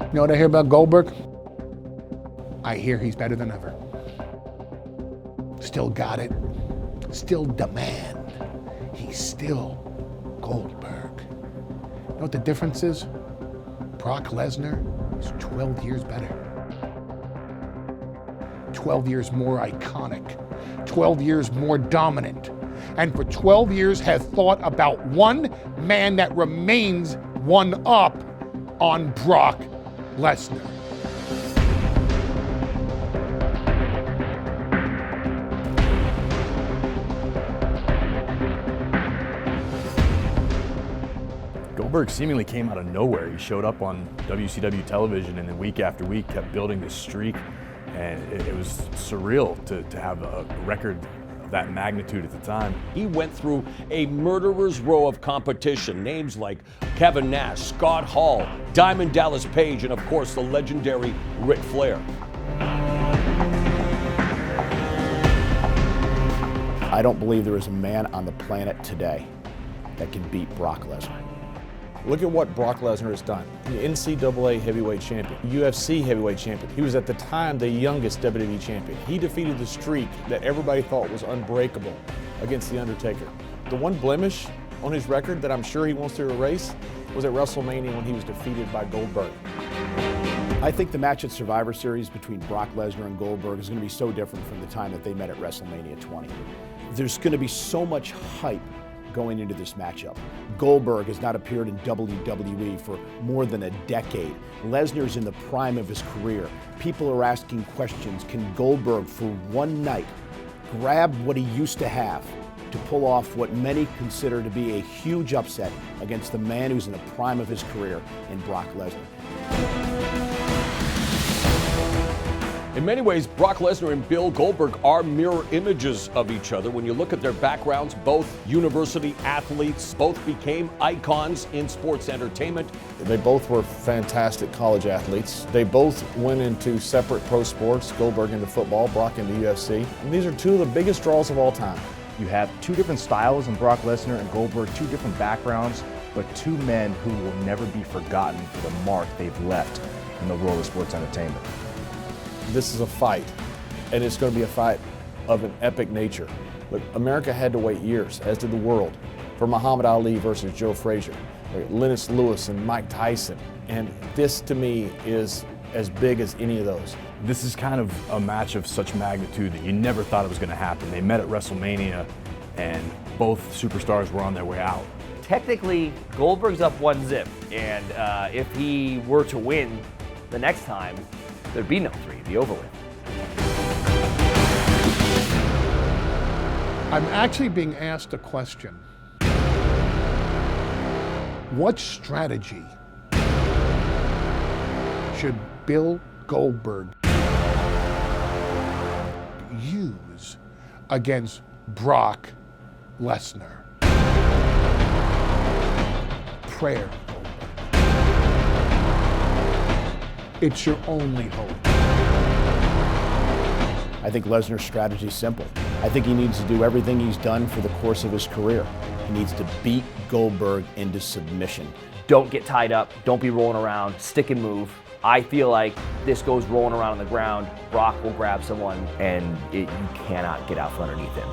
You know what I hear about Goldberg? I hear he's better than ever. Still got it. Still the man. He's still Goldberg. You know what the difference is? Brock Lesnar is 12 years better. 12 years more iconic. 12 years more dominant. And for 12 years has thought about one man that remains one up on Brock Lesnar. Goldberg seemingly came out of nowhere. He showed up on WCW television and then week after week kept building this streak. And it was surreal to have a record of that magnitude at the time. He went through a murderer's row of competition. Names like Kevin Nash, Scott Hall, Diamond Dallas Page, and of course the legendary Ric Flair. I don't believe there is a man on the planet today that can beat Brock Lesnar. Look at what Brock Lesnar has done. The NCAA heavyweight champion, UFC heavyweight champion. He was at the time the youngest WWE champion. He defeated the streak that everybody thought was unbreakable against The Undertaker. The one blemish on his record that I'm sure he wants to erase was at WrestleMania when he was defeated by Goldberg. I think the match at Survivor Series between Brock Lesnar and Goldberg is going to be so different from the time that they met at WrestleMania 20. There's going to be so much hype going into this matchup. Goldberg has not appeared in WWE for more than a decade. Lesnar's in the prime of his career. People are asking questions. Can Goldberg, for one night, grab what he used to have to pull off what many consider to be a huge upset against the man who's in the prime of his career in Brock Lesnar? In many ways, Brock Lesnar and Bill Goldberg are mirror images of each other. When you look at their backgrounds, both university athletes, both became icons in sports entertainment. They both were fantastic college athletes. They both went into separate pro sports, Goldberg into football, Brock into UFC. And these are two of the biggest draws of all time. You have two different styles in Brock Lesnar and Goldberg, two different backgrounds, but two men who will never be forgotten for the mark they've left in the world of sports entertainment. This is a fight, and it's going to be a fight of an epic nature. Look, America had to wait years, as did the world, for Muhammad Ali versus Joe Frazier, Lennox Lewis and Mike Tyson, and this to me is as big as any of those. This is kind of a match of such magnitude that you never thought it was going to happen. They met at WrestleMania and both superstars were on their way out. Technically, Goldberg's up 1-0, and if he were to win the next time, there'd be no 3, it'd be over with. I'm actually being asked a question. What strategy should Bill Goldberg use against Brock Lesnar? Prayer. It's your only hope. I think Lesnar's strategy is simple. I think he needs to do everything he's done for the course of his career. He needs to beat Goldberg into submission. Don't get tied up, don't be rolling around, stick and move. I feel like this goes rolling around on the ground, Brock will grab someone, and you cannot get out from underneath him.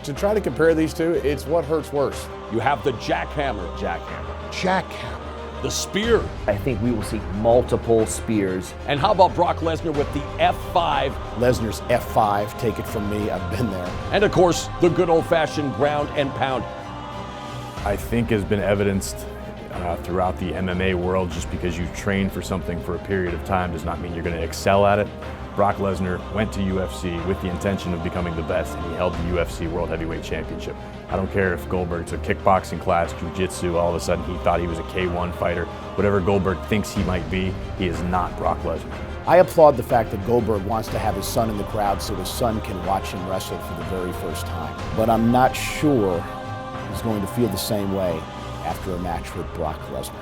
To try to compare these two, it's what hurts worse. You have the jackhammer. The spear. I think we will see multiple spears. And how about Brock Lesnar with the F5? Lesnar's F5, take it from me, I've been there. And of course, the good old-fashioned ground and pound. I think has been evidenced throughout the MMA world. Just because you train for something for a period of time does not mean you're going to excel at it. Brock Lesnar went to UFC with the intention of becoming the best, and he held the UFC World Heavyweight Championship. I don't care if Goldberg took kickboxing class, jiu-jitsu, all of a sudden he thought he was a K1 fighter. Whatever Goldberg thinks he might be, he is not Brock Lesnar. I applaud the fact that Goldberg wants to have his son in the crowd so his son can watch him wrestle for the very first time. But I'm not sure he's going to feel the same way after a match with Brock Lesnar.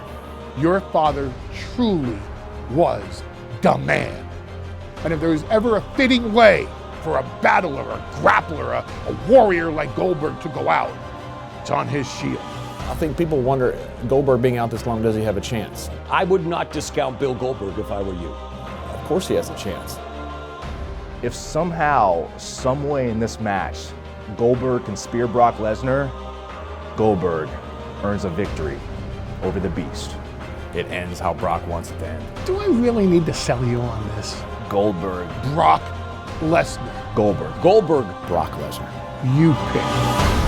Your father truly was the man. And if there was ever a fitting way for a battler, a grappler, a warrior like Goldberg to go out, it's on his shield. I think people wonder, Goldberg being out this long, does he have a chance? I would not discount Bill Goldberg if I were you. Of course he has a chance. If somehow, some way in this match, Goldberg can spear Brock Lesnar, Goldberg earns a victory over the Beast. It ends how Brock wants it to end. Do I really need to sell you on this? Goldberg. Brock Lesnar. Goldberg. Goldberg. Brock Lesnar. You pick.